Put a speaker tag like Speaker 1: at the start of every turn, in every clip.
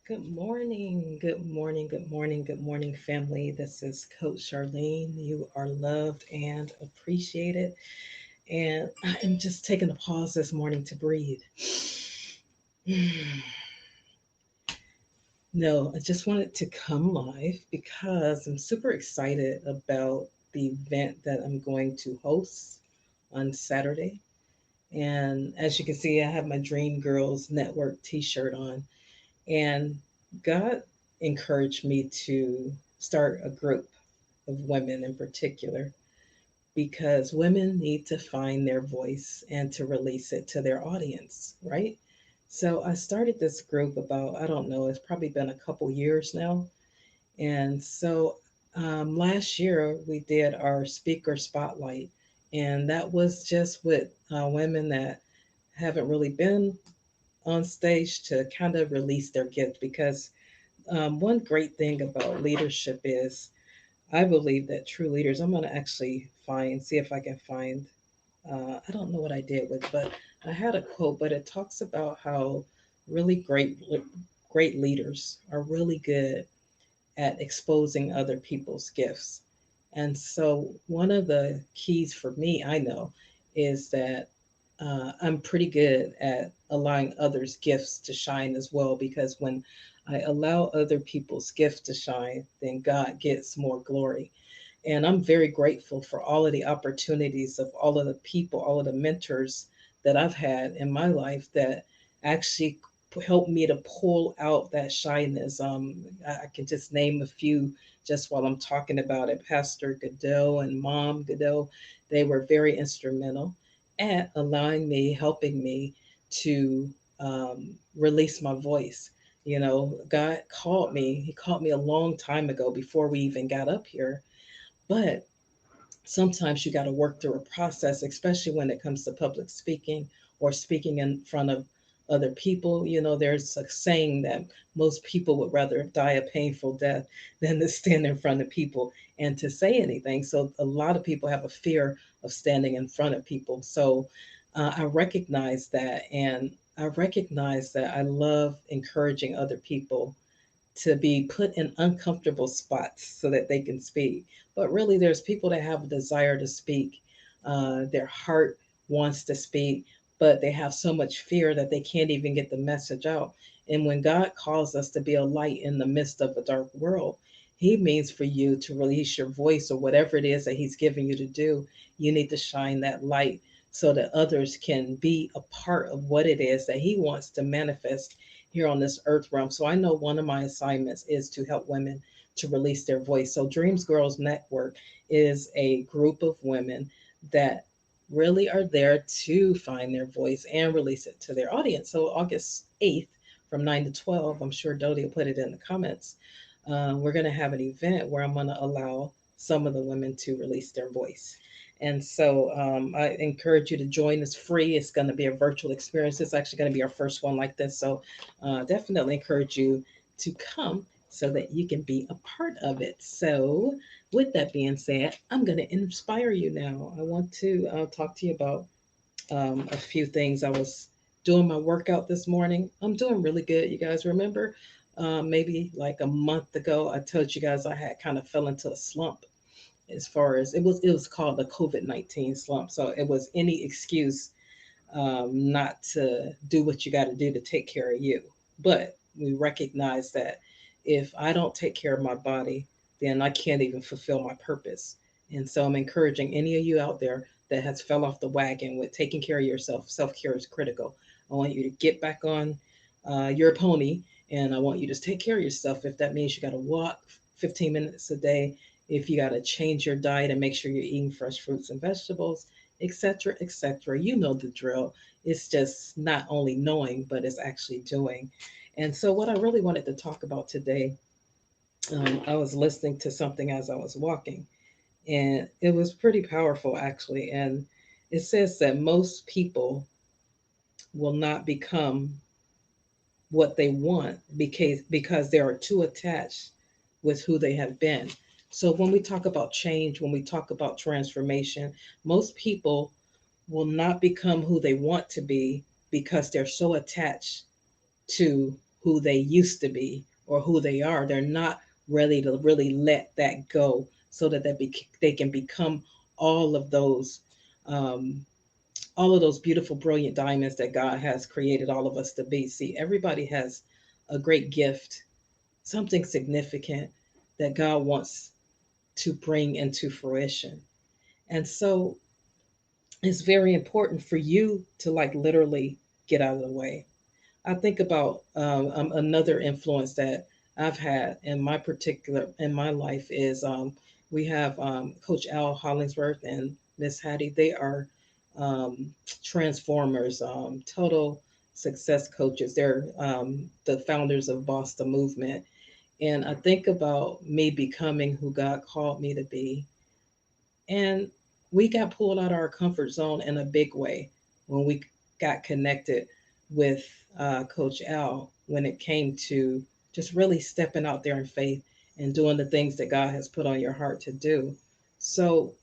Speaker 1: Good morning, good morning, good morning, good morning, family. This is Coach Charlene. You are loved and appreciated. And I am just taking a pause this morning to breathe. No, I just wanted to come live because I'm super excited about the event that I'm going to host on Saturday. And as you can see, I have my Dream Girls Network t shirt on. And God encouraged me to start a group of women in particular because women need to find their voice and to release it to their audience, right? So I started this group about, I don't know, it's probably been a couple years now. And so last year we did our speaker spotlight, and that was just with women that haven't really been on stage to kind of release their gift because one great thing about leadership is I believe that true leaders, I'm going to actually see if I can find, I don't know what I did with, but I had a quote, but it talks about how really great leaders are really good at exposing other people's gifts. And so, one of the keys for me, I know, is that I'm pretty good at allowing others' gifts to shine as well. Because when I allow other people's gifts to shine, then God gets more glory. And I'm very grateful for all of the opportunities of all of the people, all of the mentors that I've had in my life that actually helped me to pull out that shyness. I can just name a few just while I'm talking about it. Pastor Godot and Mom Godot, they were very instrumental at allowing me, helping me to um, release my voice. You know, God called me. He called me a long time ago before we even got up here, but sometimes you got to work through a process, especially when it comes to public speaking or speaking in front of other people. You know, there's a saying that most people would rather die a painful death than to stand in front of people and to say anything. So a lot of people have a fear of standing in front of people. So I recognize that, and I recognize that I love encouraging other people to be put in uncomfortable spots so that they can speak. But really, there's people that have a desire to speak. Their heart wants to speak, but they have so much fear that they can't even get the message out. And when God calls us to be a light in the midst of a dark world, He means for you to release your voice or whatever it is that He's giving you to do. You need to shine that light so that others can be a part of what it is that He wants to manifest here on this earth realm. So I know one of my assignments is to help women to release their voice. So Dreams Girls Network is a group of women that really are there to find their voice and release it to their audience. So August 8th from 9 to 12, I'm sure Dodie will put it in the comments. We're going to have an event where I'm going to allow some of the women to release their voice. And so I encourage you to join. It's free. It's going to be a virtual experience. It's actually going to be our first one like this. So definitely encourage you to come so that you can be a part of it. So, with that being said, I'm going to inspire you now. I want to talk to you about a few things. I was doing my workout this morning. I'm doing really good. You guys remember maybe like a month ago, I told you guys I had kind of fell into a slump as far as it was called the COVID-19 slump. So it was any excuse not to do what you got to do to take care of you. But we recognize that if I don't take care of my body, then I can't even fulfill my purpose. And so I'm encouraging any of you out there that has fell off the wagon with taking care of yourself. Self-care is critical. I want you to get back on your pony, and I want you to take care of yourself. If that means you got to walk 15 minutes a day, if you got to change your diet and make sure you're eating fresh fruits and vegetables, etc., etc. You know the drill. It's just not only knowing, but it's actually doing. And so, what I really wanted to talk about today, I was listening to something as I was walking, and it was pretty powerful actually. And it says that most people will not become what they want because they are too attached with who they have been. So when we talk about change, when we talk about transformation, most people will not become who they want to be because they're so attached to who they used to be or who they are. They're not ready to really let that go so that they can become all of those um, all of those beautiful, brilliant diamonds that God has created all of us to be. See, everybody has a great gift, something significant that God wants to bring into fruition. And so it's very important for you to like literally get out of the way. I think about another influence that I've had in my life is we have Coach Al Hollingsworth and Miss Hattie. They are um, transformers, total success coaches. They're the founders of Boston Movement, and I think about me becoming who God called me to be, and we got pulled out of our comfort zone in a big way when we got connected with Coach Al when it came to just really stepping out there in faith and doing the things that God has put on your heart to do. So,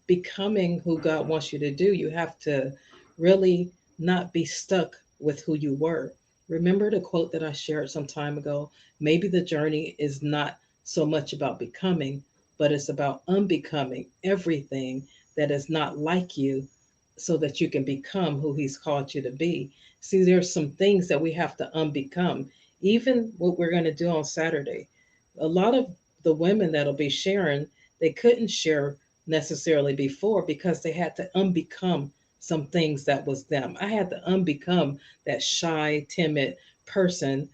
Speaker 1: becoming who God wants you to do, you have to really not be stuck with who you were. Remember the quote that I shared some time ago? Maybe the journey is not so much about becoming, but it's about unbecoming everything that is not like you so that you can become who He's called you to be. See, there's some things that we have to unbecome. Even what we're going to do on Saturday, a lot of the women that'll be sharing, they couldn't share necessarily before because they had to unbecome some things that was them. I had to unbecome that shy, timid person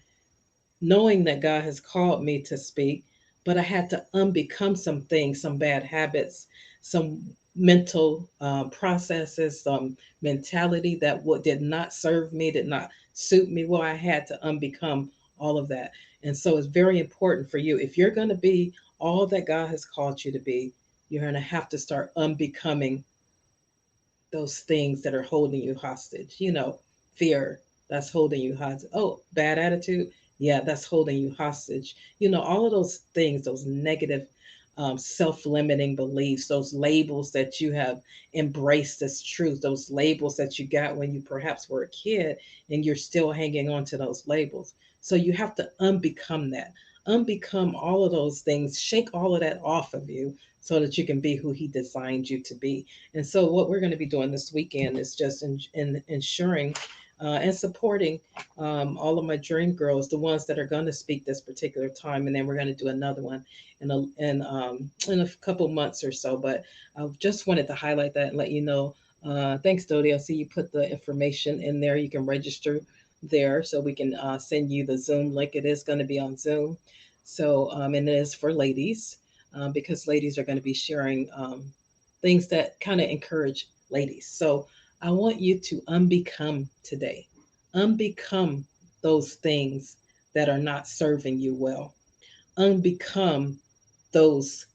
Speaker 1: knowing that God has called me to speak, but I had to unbecome some things, some bad habits, some mental processes, some mentality that did not serve me, did not suit me. Well, I had to unbecome all of that. And so it's very important for you. If you're going to be all that God has called you to be, you're going to have to start unbecoming those things that are holding you hostage. Fear, that's holding you hostage. Oh, bad attitude, yeah, that's holding you hostage. All of those things, those negative self-limiting beliefs, those labels that you have embraced as truth, those labels that you got when you perhaps were a kid and you're still hanging on to those labels. So you have to unbecome that, unbecome all of those things, shake all of that off of you so that you can be who He designed you to be. And so, what we're going to be doing this weekend is just ensuring and supporting all of my dream girls, the ones that are going to speak this particular time, and then we're going to do another one in a couple months or so. But I just wanted to highlight that and let you know. Thanks, Dodie. I see you put the information in there. You can register there, so we can send you the Zoom link. It is going to be on Zoom, so and it is for ladies because ladies are going to be sharing things that kind of encourage ladies. So I want you to unbecome today. Unbecome those things that are not serving you well. Unbecome those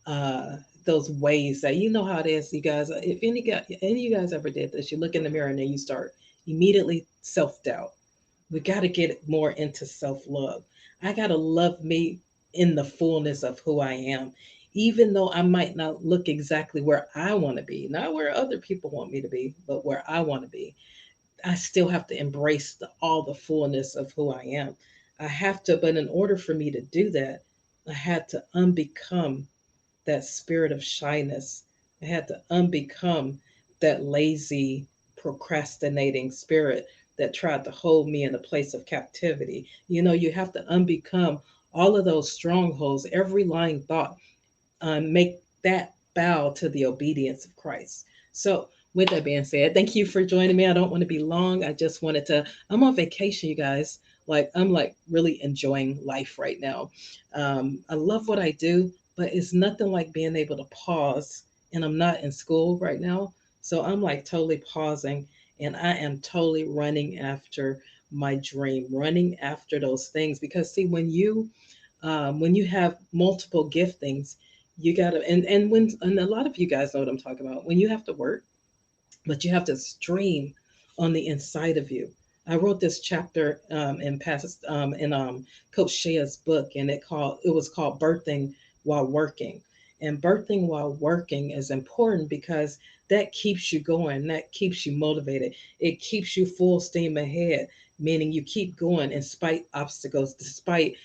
Speaker 1: uh those ways that you know how it is, you guys. If any of you guys ever did this, you look in the mirror and then you start immediately self-doubt. We got to get more into self-love. I got to love me in the fullness of who I am, even though I might not look exactly where I want to be, not where other people want me to be, but where I want to be. I still have to embrace all the fullness of who I am. I have to, but in order for me to do that, I had to unbecome that spirit of shyness. I had to unbecome that lazy, procrastinating spirit that tried to hold me in a place of captivity. You have to unbecome all of those strongholds, every lying thought, make that bow to the obedience of Christ. So, with that being said, thank you for joining me. I don't want to be long. I just wanted to, I'm on vacation, you guys. Like, I'm like really enjoying life right now. I love what I do, but it's nothing like being able to pause. And I'm not in school right now. So, I'm like totally pausing and I am totally running after my dream, running after those things. Because, see, when you have multiple giftings, you gotta and a lot of you guys know what I'm talking about. When you have to work, but you have to stream on the inside of you. I wrote this chapter in Coach Shea's book, and it was called "Birthing While Working." And birthing while working is important because that keeps you going, that keeps you motivated, it keeps you full steam ahead. meaning you keep going in spite obstacles, despite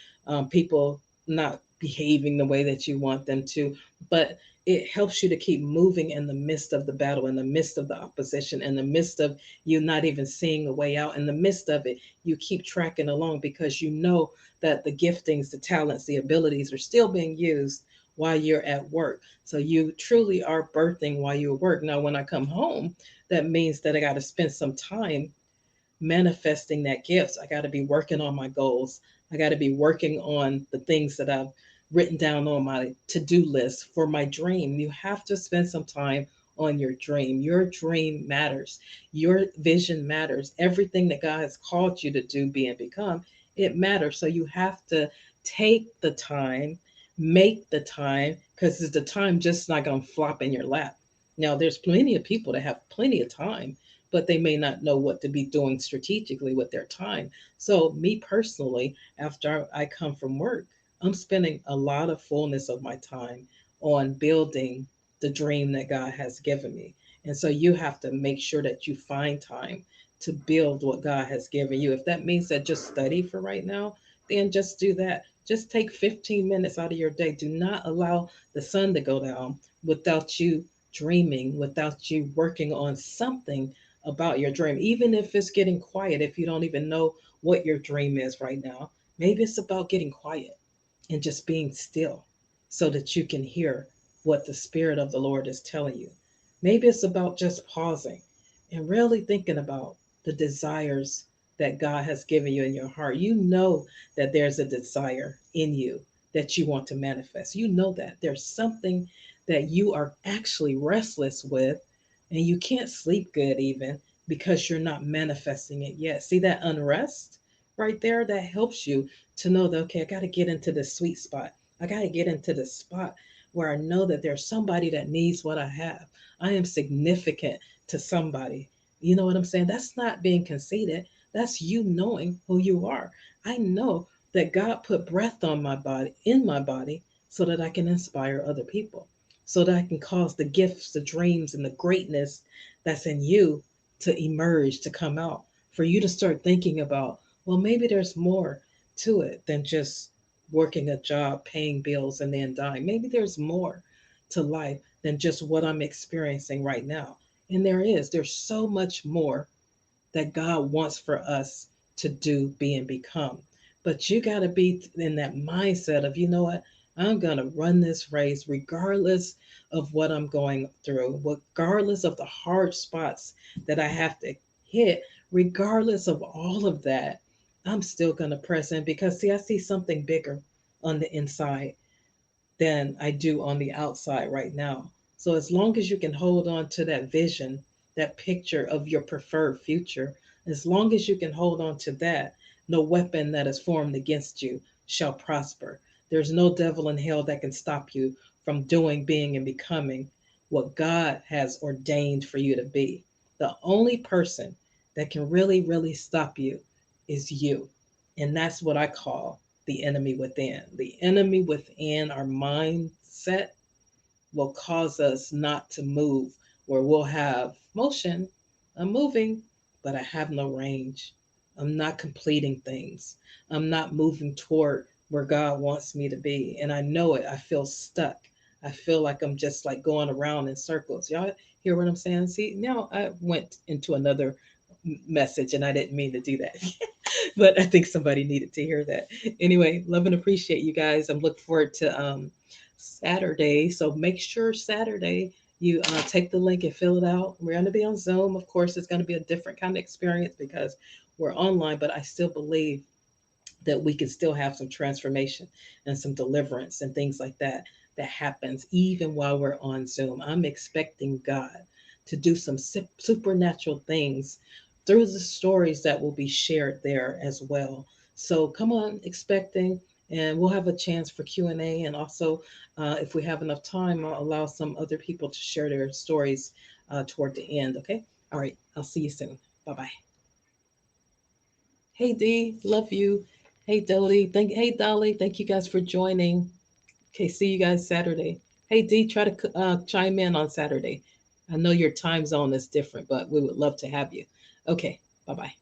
Speaker 1: people not behaving the way that you want them to. But it helps you to keep moving in the midst of the battle, in the midst of the opposition, in the midst of you not even seeing a way out. In the midst of it, you keep tracking along because you know that the giftings, the talents, the abilities are still being used while you're at work. So you truly are birthing while you work. Now, when I come home, that means that I got to spend some time manifesting that gift. I got to be working on my goals. I got to be working on the things that I've written down on my to do list for my dream. You have to spend some time on your dream. Your dream matters. Your vision matters. Everything that God has called you to do, be, and become, it matters. So you have to take the time, make the time, because the time just not going to flop in your lap. Now, there's plenty of people that have plenty of time, but they may not know what to be doing strategically with their time. So, me personally, after I come from work, I'm spending a lot of fullness of my time on building the dream that God has given me. And so, you have to make sure that you find time to build what God has given you. If that means that just study for right now, then just do that. Just take 15 minutes out of your day. Do not allow the sun to go down without you dreaming, without you working on something about your dream, even if it's getting quiet, if you don't even know what your dream is right now. Maybe it's about getting quiet and just being still so that you can hear what the Spirit of the Lord is telling you. Maybe it's about just pausing and really thinking about the desires that God has given you in your heart. You know that there's a desire in you that you want to manifest. You know that there's something that you are actually restless with, and you can't sleep good even because you're not manifesting it yet. See that unrest right there? That helps you to know that, okay, I got to get into the sweet spot. I got to get into the spot where I know that there's somebody that needs what I have. I am significant to somebody. You know what I'm saying? That's not being conceited. That's you knowing who you are. I know that God put breath on my body, in my body, so that I can inspire other people, so that I can cause the gifts, the dreams, and the greatness that's in you to emerge, to come out, for you to start thinking about, well, maybe there's more to it than just working a job, paying bills, and then dying. Maybe there's more to life than just what I'm experiencing right now. And there's so much more that God wants for us to do, be, and become. But you got to be in that mindset of, you know what? I'm going to run this race regardless of what I'm going through, regardless of the hard spots that I have to hit, regardless of all of that. I'm still going to press in because, see, I see something bigger on the inside than I do on the outside right now. So as long as you can hold on to that vision, that picture of your preferred future, as long as you can hold on to that, no weapon that is formed against you shall prosper. There's no devil in hell that can stop you from doing, being, and becoming what God has ordained for you to be. The only person that can really, really stop you is you. And that's what I call the enemy within. The enemy within our mindset will cause us not to move, where we'll have motion. I'm moving, but I have no range. I'm not completing things. I'm not moving toward where God wants me to be. And I know it. I feel stuck. I feel like I'm just like going around in circles. Y'all hear what I'm saying? See, now I went into another message and I didn't mean to do that. But I think somebody needed to hear that. Anyway, love and appreciate you guys. I'm looking forward to Saturday. So make sure Saturday you take the link and fill it out. We're going to be on Zoom. Of course, it's going to be a different kind of experience because we're online, but I still believe that we can still have some transformation and some deliverance and things like that that happens even while we're on Zoom. I'm expecting God to do some supernatural things through the stories that will be shared there as well. So come on, expecting, and we'll have a chance for Q&A, and also if we have enough time, I'll allow some other people to share their stories toward the end. Okay. All right, I'll see you soon. Bye bye. Hey D, love you. Hey Dodie, hey Dolly, thank you guys for joining. Okay, see you guys Saturday. Hey D, try to chime in on Saturday. I know your time zone is different, but we would love to have you. Okay, bye bye.